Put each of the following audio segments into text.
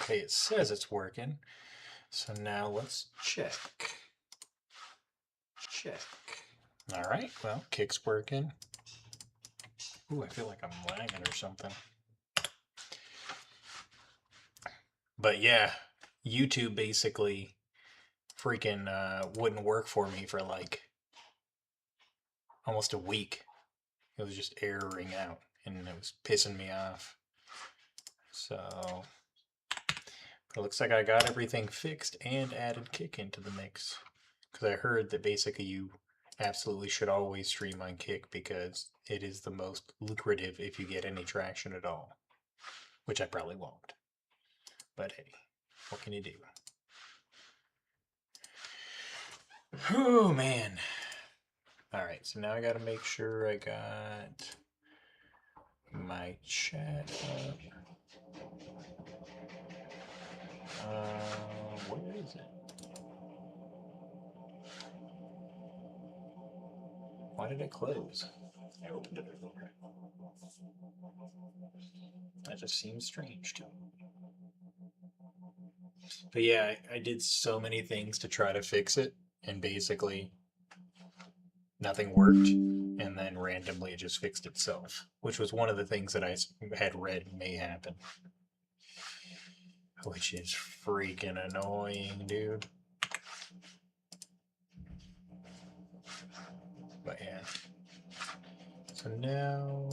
Okay, it says it's working. So now let's check. Check. All right, well, kick's working. Ooh, I feel like I'm lagging or something. But yeah, YouTube basically freaking wouldn't work for me for like almost a week. It was just erroring out and it was pissing me off. So it looks like I got everything fixed and added Kick into the mix. Because I heard that basically you absolutely should always stream on Kick because it is the most lucrative if you get any traction at all. Which I probably won't. But hey, what can you do? Oh man. Alright, so now I gotta make sure I got my chat up. Where is it? Why did it close? I opened it before. That just seems strange to me. But yeah, I did so many things to try to fix it, and basically nothing worked, and then randomly it just fixed itself, which was one of the things that I had read may happen. Which is freaking annoying, dude. But yeah. So now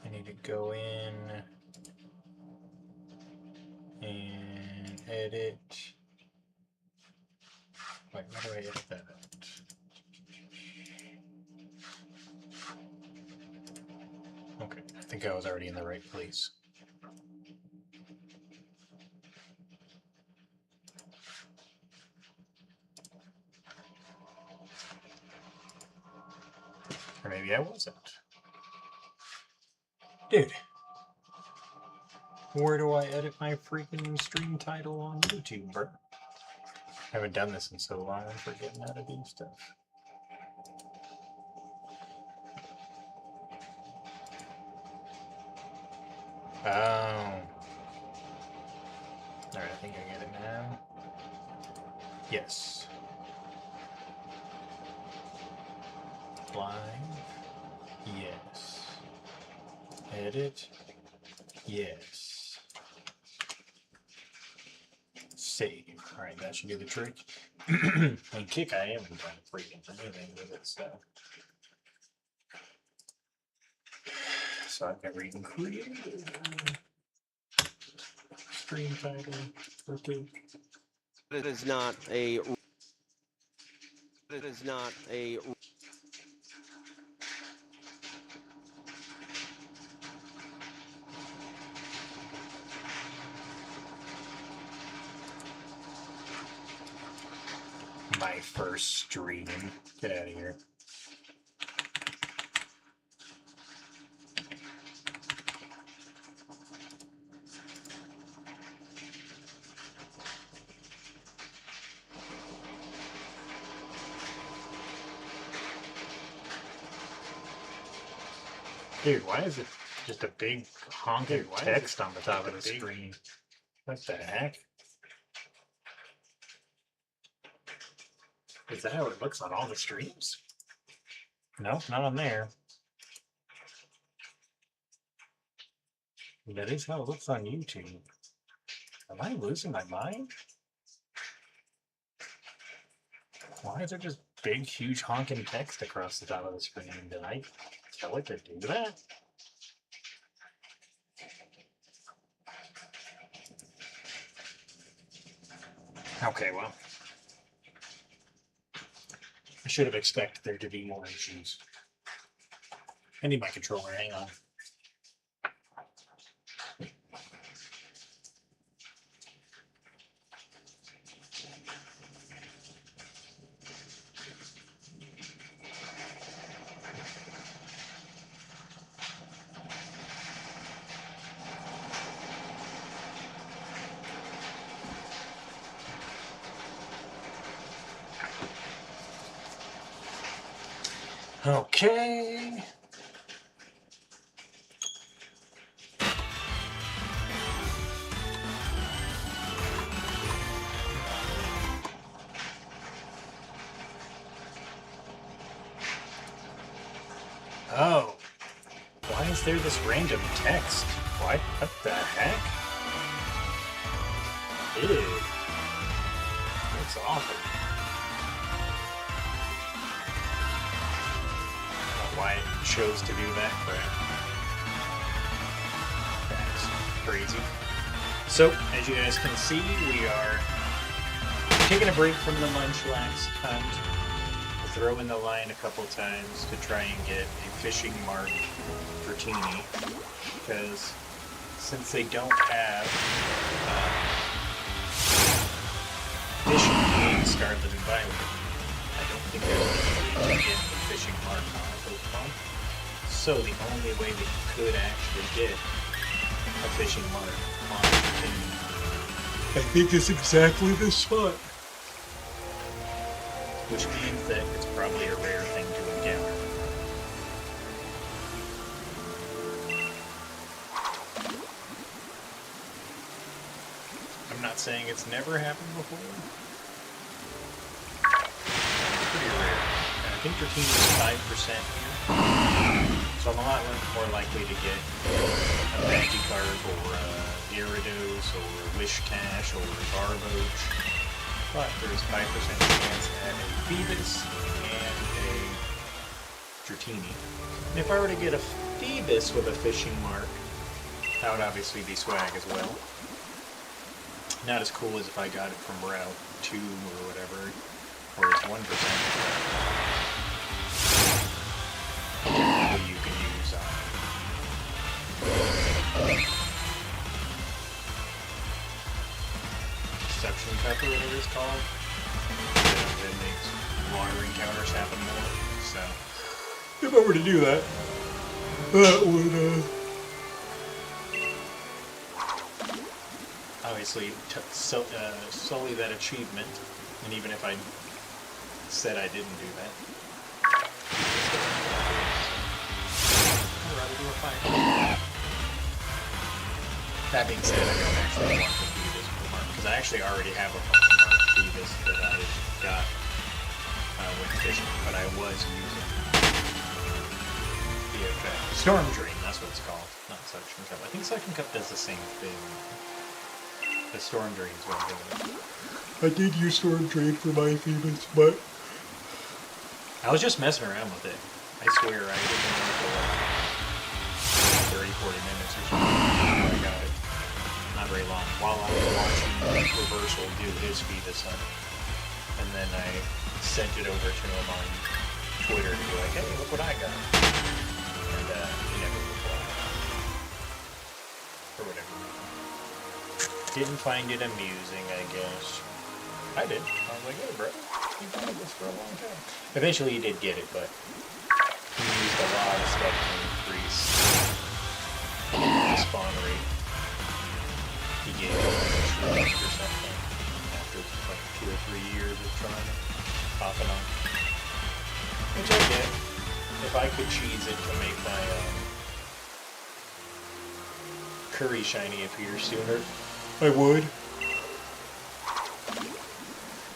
I need to go in and edit. Wait, how do I edit that out? Okay, I think I was already in the right place. Or maybe I wasn't. Dude, where do I edit my freaking stream title on YouTube, bro? I haven't done this in so long, I'm forgetting how to do stuff. Oh. Alright, I think I get it now. Yes. Live. Yes. Edit. Yes. Save. Alright, that should do the trick. And Kick, I haven't done freaking anything with it, so. So I've never even created stream title for Kick. It is not a. It is not a. My first stream. Get out of here. Dude, why is it just a big honking text on the top of the screen? What the heck? Is that how it looks on all the streams? Nope, not on there. That is how it looks on YouTube. Am I losing my mind? Why is there just big, huge honking text across the top of the screen? Did I tell it to do that? Okay, well. I should have expected there to be more issues. I need my controller, hang on. Okay. there this random text? What the heck? Ew. That's awful. I don't know why it chose to do that crap. That's crazy. So, as you guys can see, we are taking a break from the munchlax hunt. We'll throw in the line a couple times to try and get a fishing mark Dratini, because since they don't have fishing in Scarlet and Violet, I don't think there's any way to get a fishing mark on a Pokemon. So the only way that you could actually get a fishing mark on Dratini, I think, is exactly this spot. Which means that it's probably a rare thing to encounter. I'm not saying it's never happened before. It's pretty rare. And I think Dratini is 5% here. So I'm a lot more likely to get a Magikarp or a Gyarados or a Wishcash or a Barboach. But there's 5% chance at a Phoebus and a Dratini. And if I were to get a Phoebus with a fishing mark, that would obviously be swag as well. Not as cool as if I got it from Route 2 or whatever, where it's 1%. Technically you can use Deception Pepper, whatever it's called. That makes water encounters happen more. So, if I were to do that, that would obviously sully that achievement. And even if I said I didn't do that, I'd rather do a fight. That being said, I don't actually want to do this Pokemon, because I actually already have a Pokemon Phoebus that I got with fishing, but I was using the effect. Storm Drain, that's what it's called, not Suction Cup. I think Suction Cup does the same thing. The Storm Drain is what I'm doing. I did use Storm Drain for my Phoebus, but I was just messing around with it. I swear I didn't know for like 30, 40 minutes or something before I got it. Not very long. While I was watching Reversal do his Phoebus hunt. And then I sent it over to him on Twitter to be like, hey, look what I got. And he never replied. For whatever reason. Didn't find it amusing, I guess. I did. I was like, hey, bro, you've wanted this for a long time. Eventually he did get it, but he used a lot of stuff to increase the spawn rate. He gave it like a shriek or something after like 2 or 3 years of trying it, off and on. Which I get. If I could cheese it to make my curry shiny appear sooner, I would.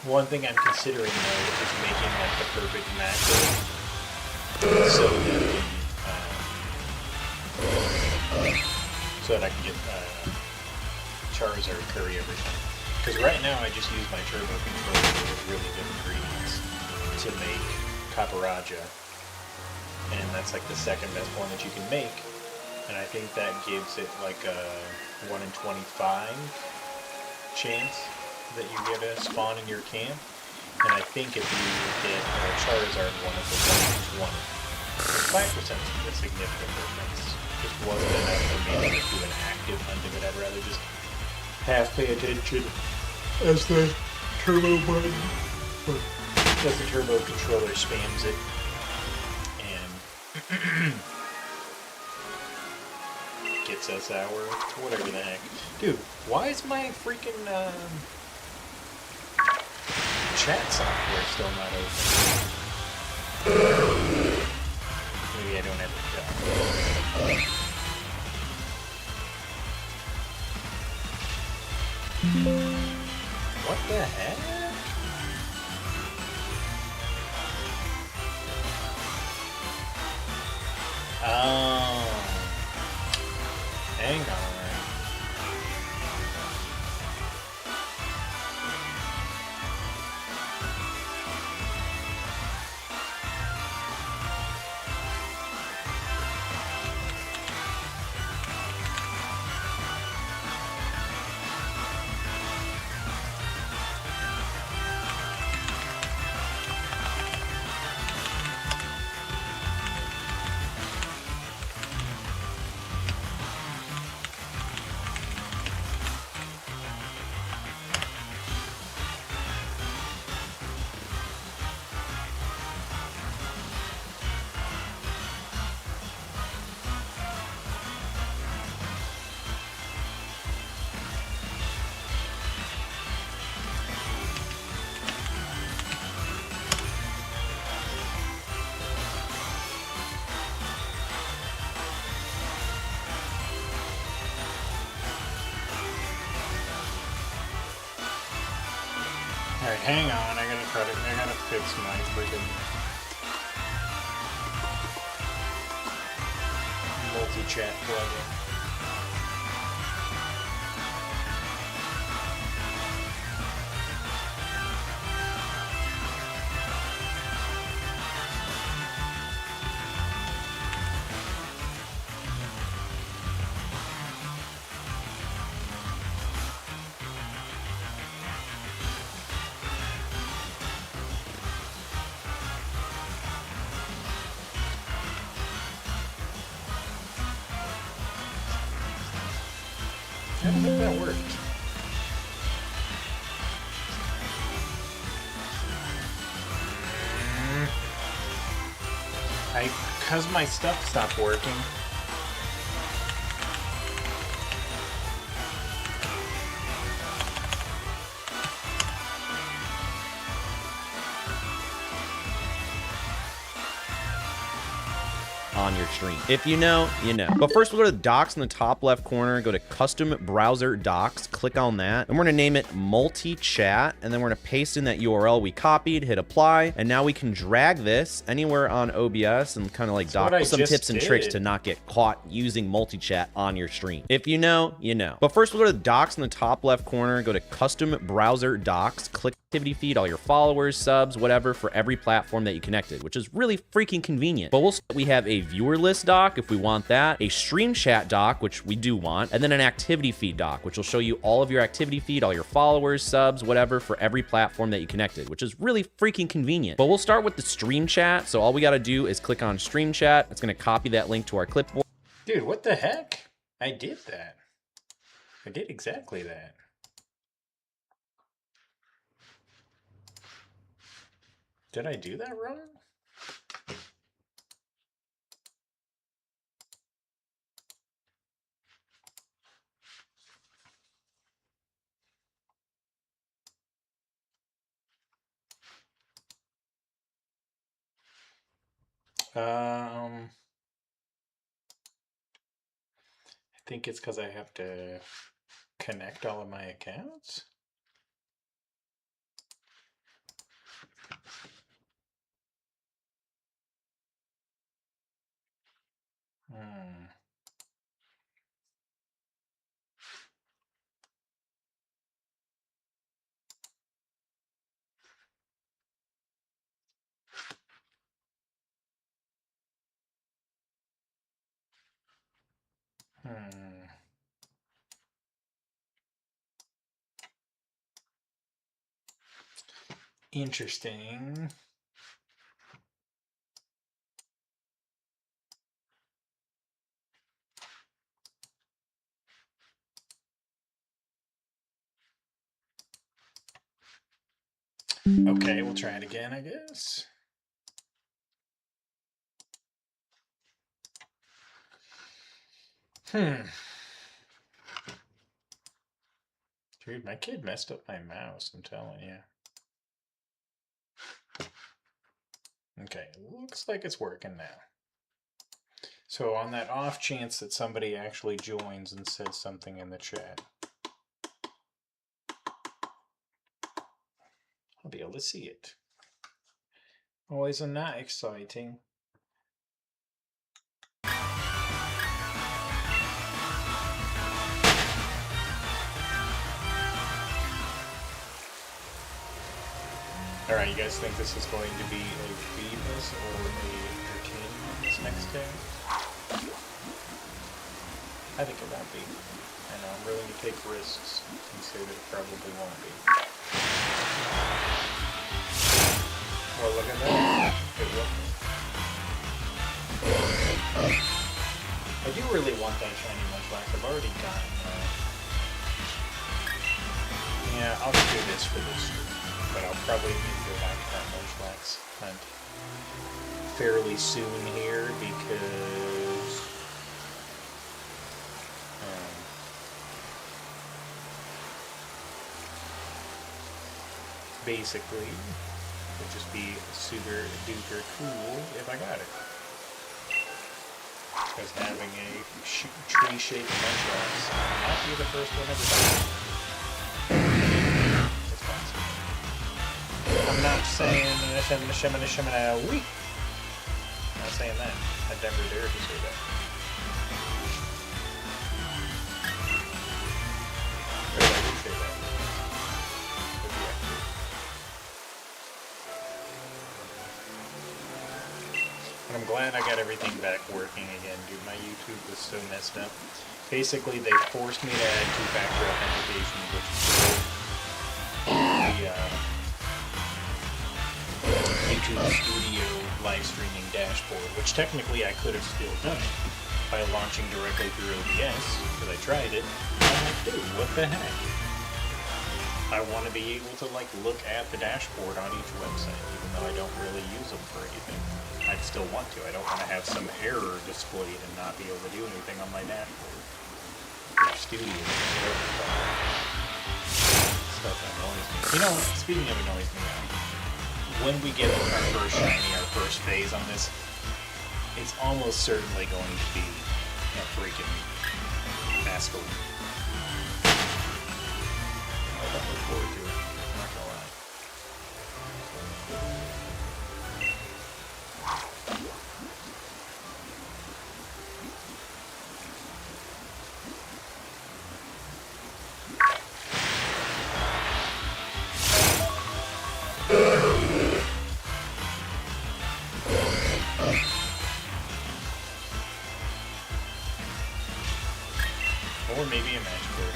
One thing I'm considering though is making like the perfect macro so that I can get Charizard curry every time. Because right now I just use my turbo controller with really good ingredients to make Caparaja, and that's like the second best one that you can make. And I think that gives it like a 1 in 25 chance that you get a spawn in your camp. And I think if you get Charizard one of the 1 in 20, 5% is a significant difference. Just wasn't enough for me to do an active hunt of it. I'd rather just half pay attention as the turbo button, or as the turbo controller spams it. And gets us our whatever the heck. Dude, why is my freaking chat software still not open? Maybe I don't have it done. What the heck? Oh. hang on. Alright, hang on, I gotta fix my freaking multi-chat plugin. I don't think that worked. Because my stuff stopped working. On your stream. If you know, you know. But first, we'll go to the docs in the top left corner, go to custom browser docs, click on that, and we're gonna name it multi-chat, and then we're gonna paste in that URL we copied, hit apply, and now we can drag this anywhere on OBS and kind of like doc some tips and tricks to not get caught using multi-chat on your stream. If you know, you know. But first, we'll go to the docs in the top left corner, go to custom browser docs, click activity feed, all your followers, subs, whatever, for every platform that you connected, which is really freaking convenient. But we have a viewer list doc if we want that, a stream chat doc, which we do want, and then an activity feed doc, which will show you all of your activity feed, all your followers, subs, whatever, for every platform that you connected, which is really freaking convenient. But we'll start with the stream chat. So all we got to do is click on stream chat. It's going to copy that link to our clipboard. Dude, what the heck? I did that. I did exactly that. Did I do that wrong? I think it's because I have to connect all of my accounts. Interesting. Okay, we'll try it again, I guess. Dude, my kid messed up my mouse, I'm telling you. Okay, looks like it's working now. So on that off chance that somebody actually joins and says something in the chat, I'll be able to see it. Oh, isn't that exciting? Alright, you guys think this is going to be a Phoebus or a Dratini on this next day? I think it won't be. I know, I'm willing to take risks and say that it probably won't be. Well, look at that. It will. I do really want that shiny Munchlax. I've already gotten that. Yeah, I'll do this for this stream, but I'll probably need to go back to that Munchlax hunt fairly soon here because basically it would just be super duper cool if I got it. Because having a tree-shaped Munchlax might be the first one ever done. It's possible. I'm not saying wee. I'm not saying that. I'd never dare to say that. But I did say that. Would be accurate. And I'm glad I got everything back working again, dude. My YouTube was so messed up. Basically, they forced me to add two-factor authentication, which is the YouTube Studio live streaming dashboard, which technically I could have still done it by launching directly through OBS, because I tried it. And I'm like, dude, what the heck? I want to be able to like look at the dashboard on each website, even though I don't really use them for anything. I'd still want to. I don't want to have some error displayed and not be able to do anything on my dashboard. Or Studio, whatever it's called. Stuff annoys me. You know, speaking of annoys me, when we get our first shiny, our first phase on this, it's almost certainly going to be a freaking Masquerade. I look forward to it. I'm not gonna lie. Or maybe a Magikarp.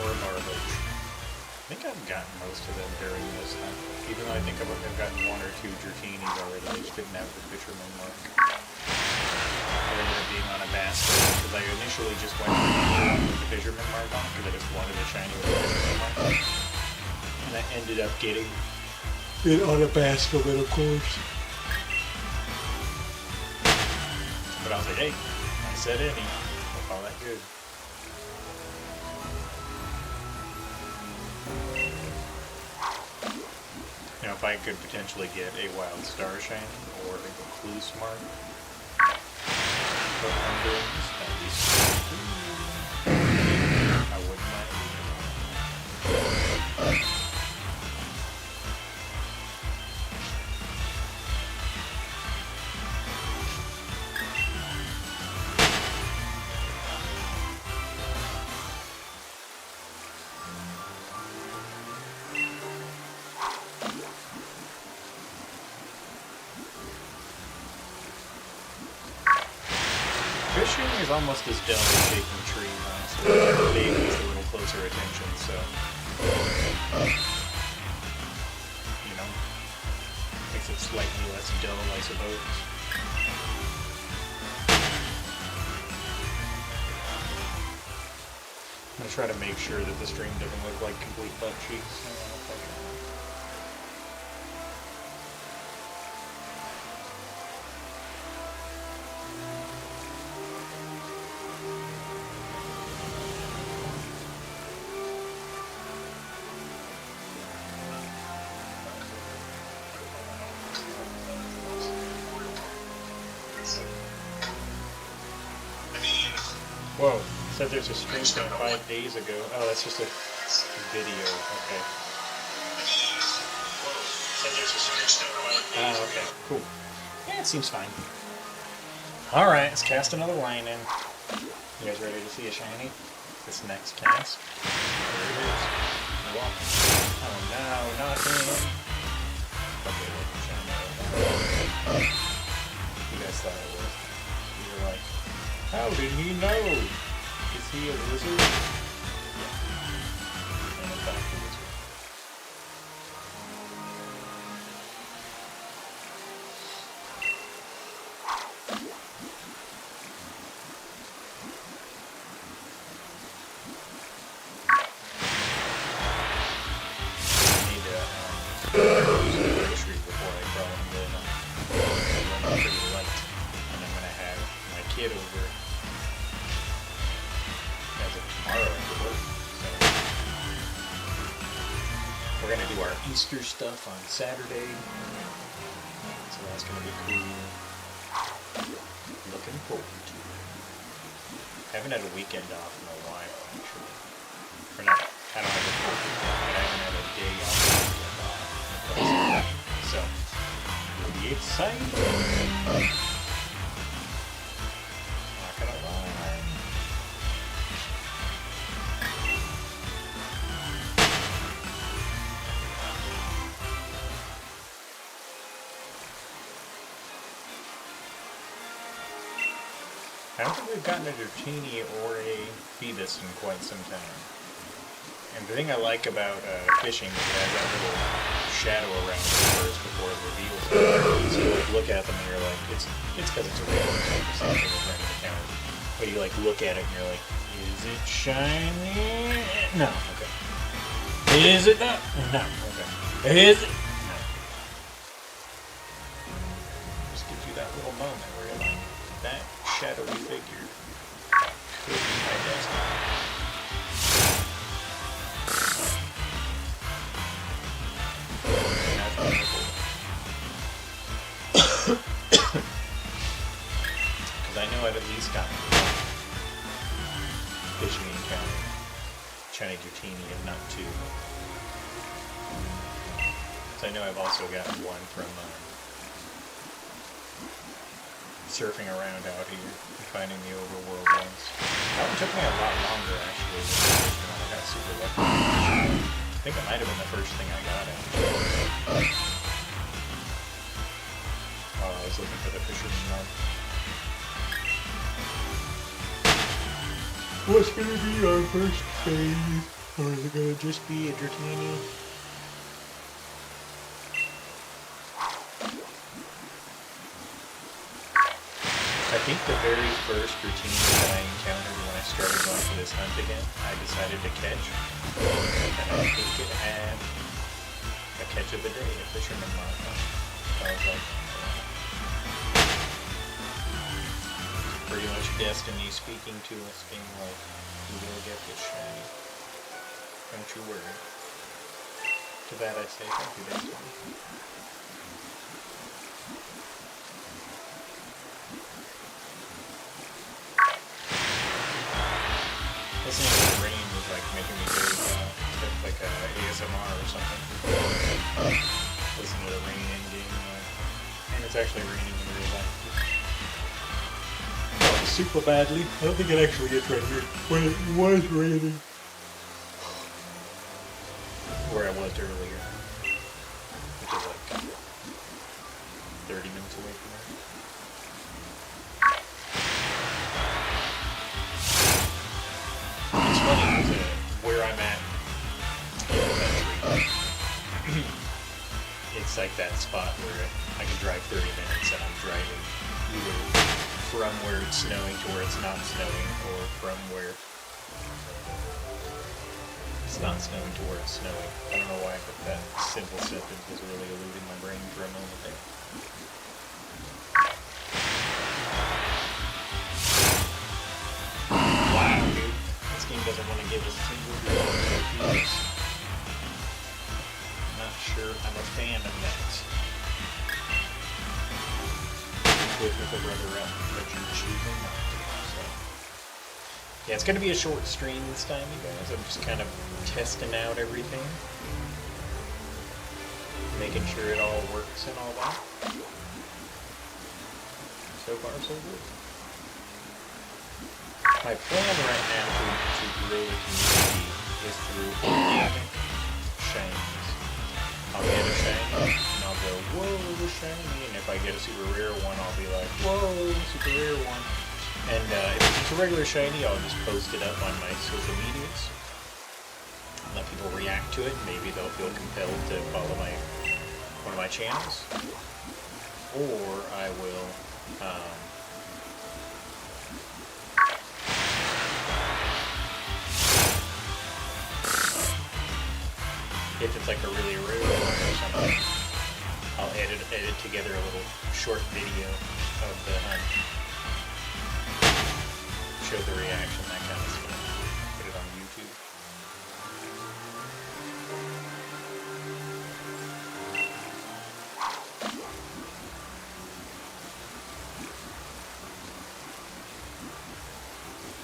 Or a Marloach. I think I've gotten most of them during this hunt. Even though I think I've gotten one or two Dratinis already, I just didn't have the Fisherman mark. I ended up being on a basket because I initially just went with the Fisherman mark on because I just wanted a shiny with the Fisherman mark. And I ended up getting it on a basket, of course. But I was like, hey, I said any. I'll call that good. Now, if I could potentially get a Wild Star shiny or a Recluse mark, but under this, that'd be so cool. I wouldn't mind. Fishing is almost as dumb as shaking trees, honestly. Maybe needs a little closer attention, so... You know? Makes it slightly less dull, I suppose. I'm gonna try to make sure that the stream doesn't look like complete butt cheeks. Whoa, said there's a stream from 5 days ago. Oh, that's just a video, okay. Ah, okay, cool. Yeah, it seems fine. Alright, let's cast another line in. You guys ready to see a shiny? This next cast. There it is. You're welcome. Oh no, not him. Okay, well, you guys thought it was. You were like, how did he know? Is he a wizard? Yeah. And in fact, a wizard. Groceries before I crawl in bed. I'm pretty light, and I'm gonna have my kid over as of tomorrow after work. So we're gonna do our Easter stuff on Saturday. So that's gonna be cool. Looking forward to it. I haven't had a weekend off in a while, actually. Or not, I don't have a full weekend, but I haven't had a day off. So, it'll be exciting. Not gonna lie. I don't think we've gotten a Dratini or a Phoebus in quite some time. And the thing I like about fishing is it has that little shadow around it first before it reveals it. So you like look at them and you're like, it's because it's a real type of something in front of the counter. But you like look at it and you're like, is it shiny? No, okay. Is it not? No, okay. Is it? No. Just gives you that little moment where you're like, that shadowy figure could be my destiny. Because I know I've at least gotten one fishing encounter, shiny Dratini, if not two. So I know I've also gotten one from surfing around out here and finding the overworld ones. That one took me a lot longer actually than the fishing one. I got super lucky. I think it might have been the first thing I got actually. While I was looking for the fisherman rod. What's gonna be our first phase? Or is it gonna just be a Dratini? I think the very first Dratini that I encountered when I started going for this hunt again, I decided to catch. And I think it had a catch of the day, a fisherman mark on it. I was like, pretty much destiny speaking to us, being like, you will get this shiny. Don't you worry. To that I say thank you, destiny. Listening to the rain was like making me go like a ASMR or something. Listen to the rain in game, and it's actually raining in real life. Super badly. I don't think it actually gets right here. When it was raining. Where I was earlier. Which is like 30 minutes away from here. It's funny because where I'm at in the country, it's like that spot where I can drive 30 minutes and I'm driving either from where it's snowing to where it's not snowing, or from where it's not snowing to where it's snowing. I don't know why, but that simple sentence was really eluding my brain for a moment there. Wow, dude. This game doesn't want to give us single piece. Not sure I'm a fan of that. With a brother up, but you're choosing not to. So. Yeah, it's going to be a short stream this time, you guys. I'm just kind of testing out everything. Making sure it all works and all that. So far, so good. My plan right now to grow the community is through organic shinies. I'll get a shiny, and I'll go, whoa, shiny. And if I get a super rare one, I'll be like, whoa, super rare one. And if it's just a regular shiny, I'll just post it up on my social medias. Let people react to it. Maybe they'll feel compelled to follow one of my channels. Or I will if it's like a really rare one or something, I'll edit together a little short video of the hunt. Show the reaction, that kind of stuff. Put it on YouTube.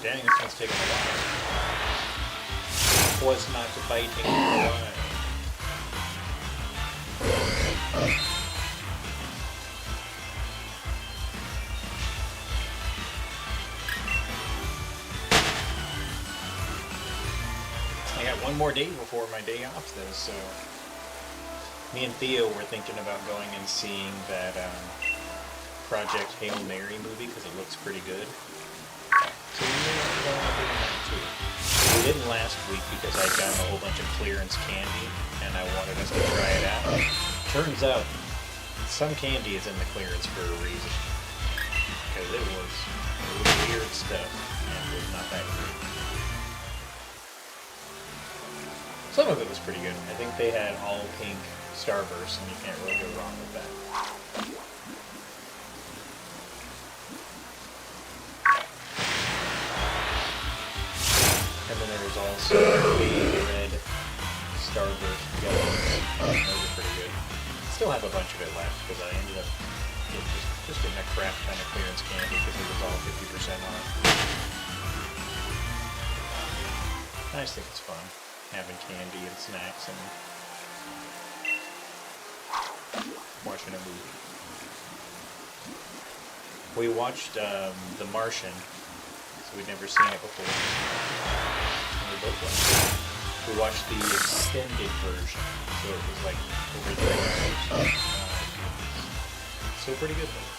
Dang, this one's taking a while. Was not biting for a while. I got one more day before my day off though, so me and Theo were thinking about going and seeing that Project Hail Mary movie because it looks pretty good. So we may have to go and do that too. We didn't last week because I'd gotten a whole bunch of clearance candy and I wanted us to try it out. Turns out some candy is in the clearance for a reason. Because it was weird stuff and was not that great. Some of it was pretty good. I think they had all pink Starburst and you can't really go wrong with that. And then there was also the red Starburst yellow. Those are pretty good. Still have a bunch of it left because I ended up just getting a crap kind of clearance candy because it was all 50% off. I just think it's fun having candy and snacks and watching a movie. We watched The Martian, so we'd never seen it before. We watched the extended version, so it was like over 3 hours. Still pretty good though.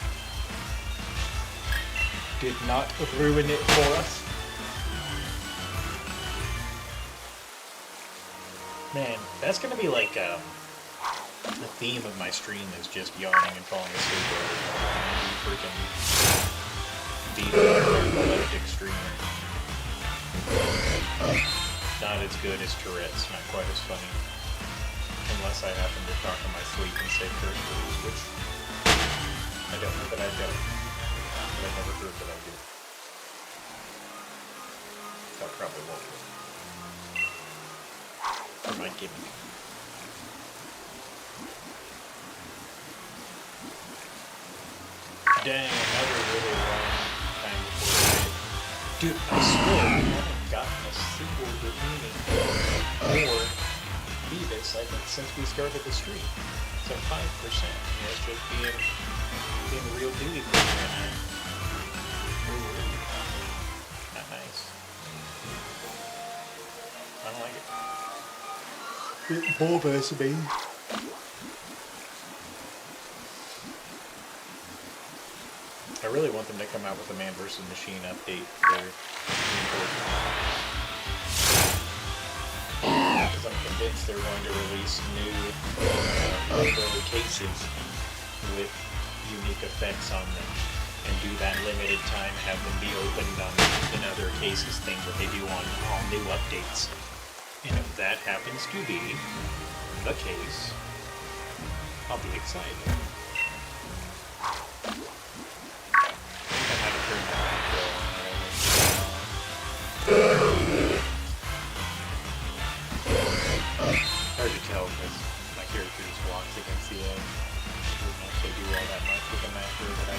Did not ruin it for us. Man, that's gonna be like the theme of my stream is just yawning and falling asleep over freaking deep epileptic streamer. Not as good as Tourette's, not quite as funny. Unless I happen to talk in my sleep and say curse words, which I don't know that I don't. But I never heard that I do. So I probably won't do it. For my gimmick. Dang, another really long time before it. Dude, I swear we haven't gotten a single Dratini or Beavis, I think, since we started the stream. So 5%. It's just being real duty for me right now. Ooh, not nice. I don't like it. It bothers me. I really want them to come out with a Man vs. Machine update for because I'm convinced they're going to release new Robo cases with unique effects on them and do that limited time, have them be opened on in other cases, things that they do on all new updates. And if that happens to be the case, I'll be excited. Hard to tell because my character just walks against the edge. Doesn't actually do all that much with the macro that I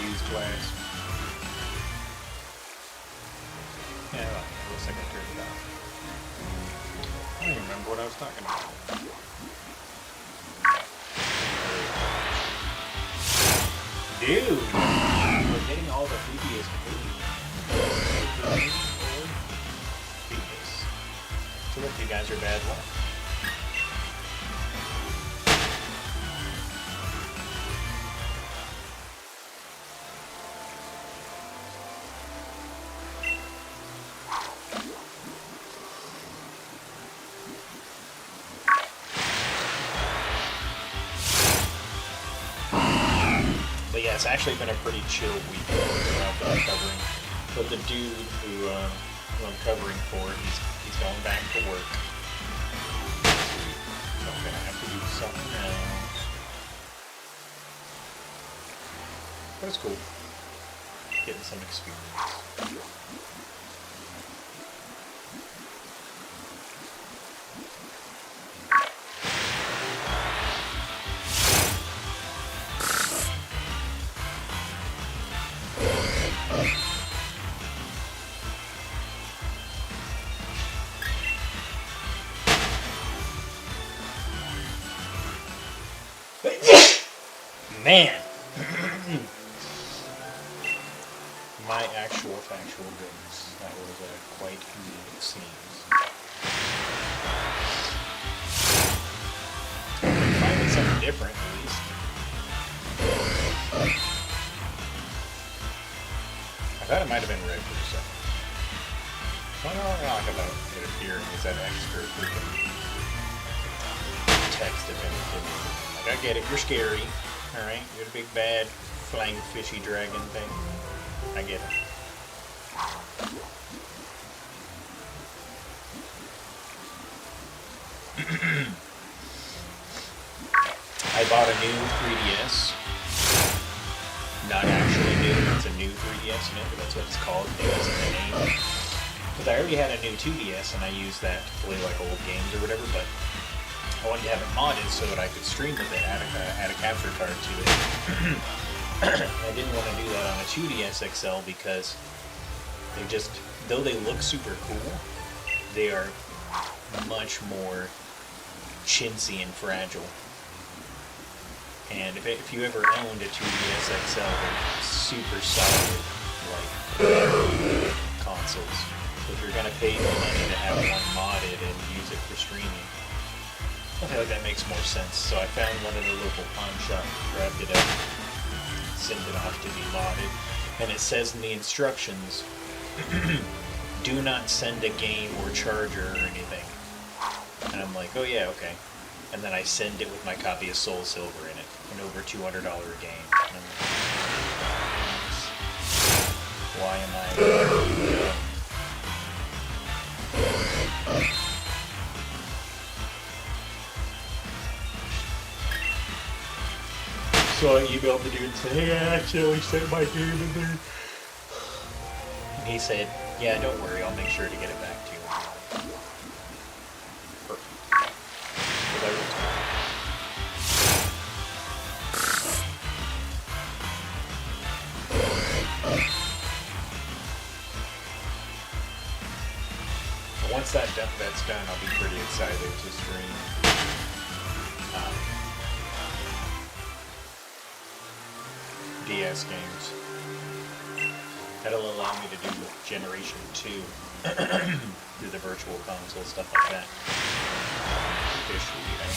used last. Yeah, well, it looks like I turned it off. I don't even remember what I was talking about. Dude! We're getting all the previous food. So look, you guys are bad luck. it's actually been a pretty chill week I've been covering. But the dude who I'm covering for, he's going back to work. So I'm gonna have to do something else. But it's cool. Getting some experience. Man! My actual factual goodness. That was quite good, it seems. Finally something different, at least. I thought it might have been red for a second. One more knock about it appearing is that extra freaking text if anything. Like, I get it, you're scary. Alright, you're the big bad flying fishy dragon thing. I get it. I bought a new 3DS. Not actually new, it's a new 3DS, but that's what it's called. New is in the name. Because I already had a new 2DS and I used that to play like old games or whatever, but I wanted to have it modded so that I could stream with it, add a capture card to it. I didn't want to do that on a 2DS XL because they just, though they look super cool, they are much more chintzy and fragile. And if you ever owned a 2DS XL, they're super solid, like, consoles. So if you're going to pay the money to have one modded and use it for streaming, I feel like that makes more sense. So I found one at a local pawn shop, grabbed it up, sent it off to be modded, and it says in the instructions, do not send a game or charger or anything. And I'm like, oh yeah, okay. And then I send it with my copy of Soul Silver in it, an over $200 game. And I'm like, why am I... So I emailed the dude and said, hey, I accidentally sent my game in there. And he said, yeah, don't worry, I'll make sure to get it back to you. Perfect. But once that's done, I'll be pretty excited to stream. DS games. That'll allow me to do Generation 2 through the virtual console, stuff like that. Officially, I'm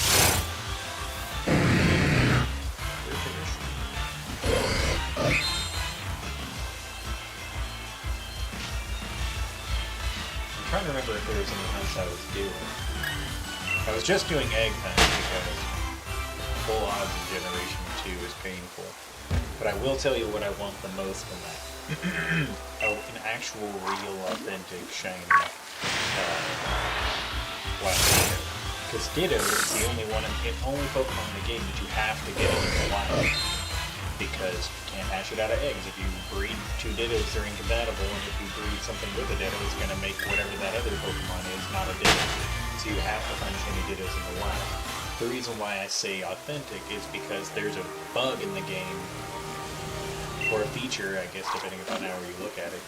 trying to remember if there was anything else I was doing. I was just doing Egg Hunt because full odds of Generation 2 is painful. But I will tell you what I want the most from that. An actual, real, authentic, shiny Wild Ditto. Because Ditto is the only Pokemon in the game that you have to get in the wild. Because you can't hatch it out of eggs. If you breed two Dittos, they're incompatible, and if you breed something with a Ditto, it's going to make whatever that other Pokemon is not a Ditto. So you have to find shiny Dittos in the wild. The reason why I say authentic is because there's a bug in the game, or a feature, I guess, depending upon how you look at it,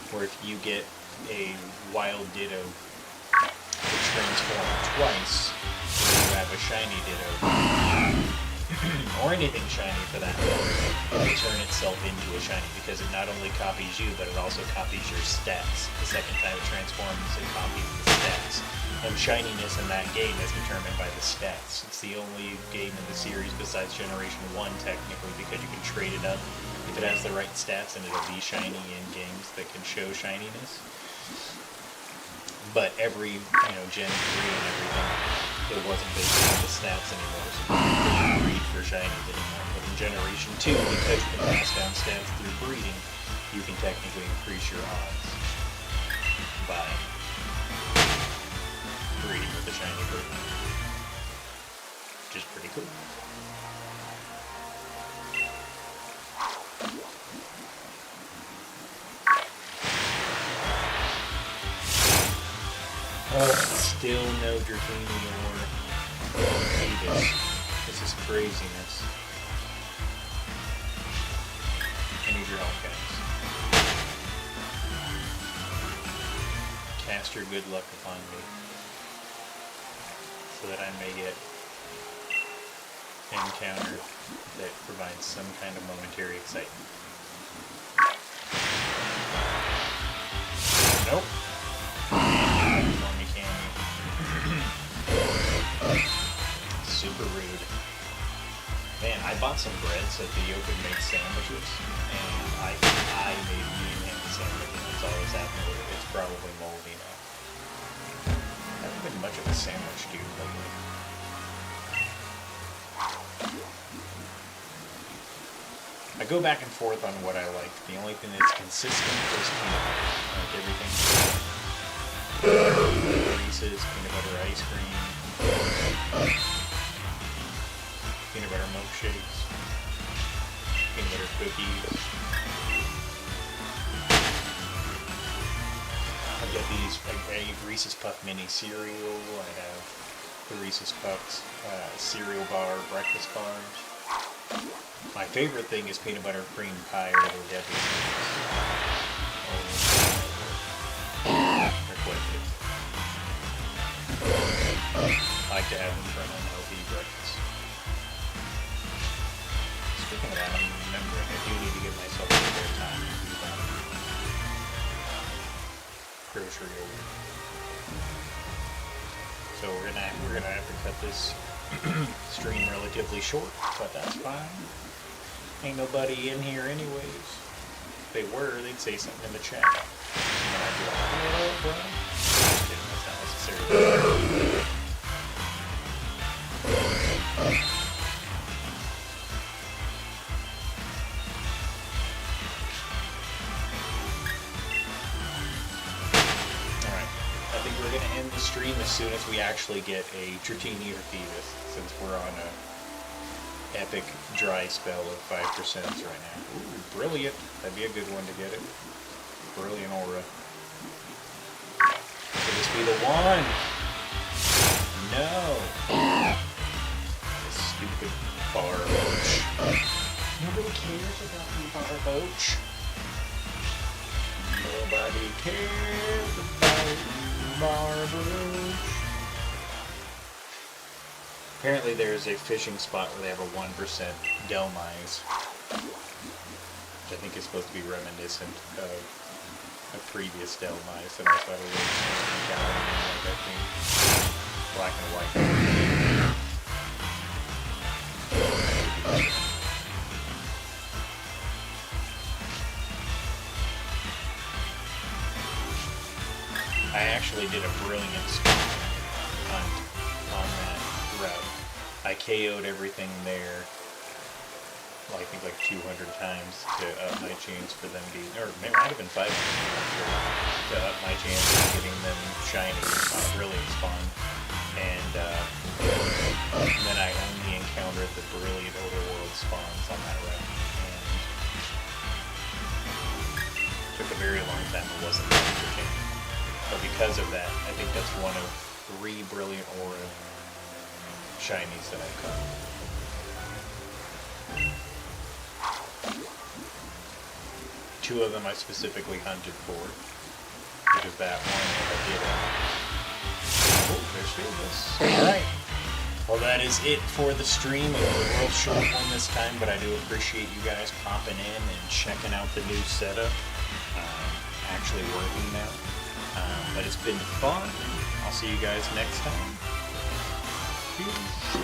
where if you get a wild Ditto to transform twice, you have a shiny Ditto, or anything shiny for that matter, it will turn itself into a shiny, because it not only copies you, but it also copies your stats. The second time it transforms, it copies the stats. And shininess in that game is determined by the stats. It's the only game in the series besides Generation 1, technically, because you can trade it up if it has the right stats, and it'll be shiny in games that can show shininess. But every, Gen 3 and everything, it wasn't based on the stats anymore, so you couldn't breed for shinies anymore. But Generation 2, because you can pass down stats through breeding, you can technically increase your odds by breeding with the shiny bird, which is pretty cool. Still no Dratini or This is craziness. I need your help, guys. Cast your good luck upon me, so that I may get an encounter that provides some kind of momentary excitement. Nope. Super rude. Man, I bought some bread so Theo could make sandwiches, and I made me and him a sandwich, and that's all that's happened with it. It's probably moldy now. I haven't been much of a sandwich dude lately. I go back and forth on what I like. The only thing that's consistent is peanut butter. I like everything. Reese's, peanut butter ice cream, peanut butter milkshakes, peanut butter cookies. I've got these, I eat Reese's Puff Mini cereal. I have the Reese's Puffs cereal bar, breakfast bars. My favorite thing is peanut butter cream pie or little Debbie's. They're quite good. I like to have them for an unhealthy breakfast. Speaking of that, I'm remembering I do need to give myself a bit of time to do that. Grocery order. So we're gonna have to cut this stream relatively short, but that's fine. Ain't nobody in here anyways. If they were, they'd say something in the chat. And then I'd be like, what up, bro? Just kidding, that's not necessarily. Alright, I think we're gonna end the stream as soon as we actually get a Dratini or Phoebus, since we're on a epic dry spell of 5% right now. Ooh, brilliant. That'd be a good one to get it. Brilliant aura. Could this be the one? No. This stupid Barboach. Nobody cares about you, Barboach. Nobody cares about you, Barboach. Apparently there's a fishing spot where they have a 1% Delmise, which I think is supposed to be reminiscent of a previous Delmise, and I thought it was like, I think, black and white. I actually did a brilliant spot hunt on that route. I KO'd everything there, well, I think like 200 times to up my chance for them to, or it might have been 500, I'm not sure, to up my chance of getting them shiny on a brilliant spawn. And then I only encountered the brilliant overworld spawns on that route. And it took a very long time. It wasn't that interesting. But because of that, I think that's one of 3 brilliant aura shinies that I've caught. Two of them I specifically hunted for, which is that one that I did. Oh, there's Phoebus. Alright. Well, that is it for the stream. It was a real short one this time, but I do appreciate you guys popping in and checking out the new setup. Actually working now. But it's been fun. I'll see you guys next time. Peace.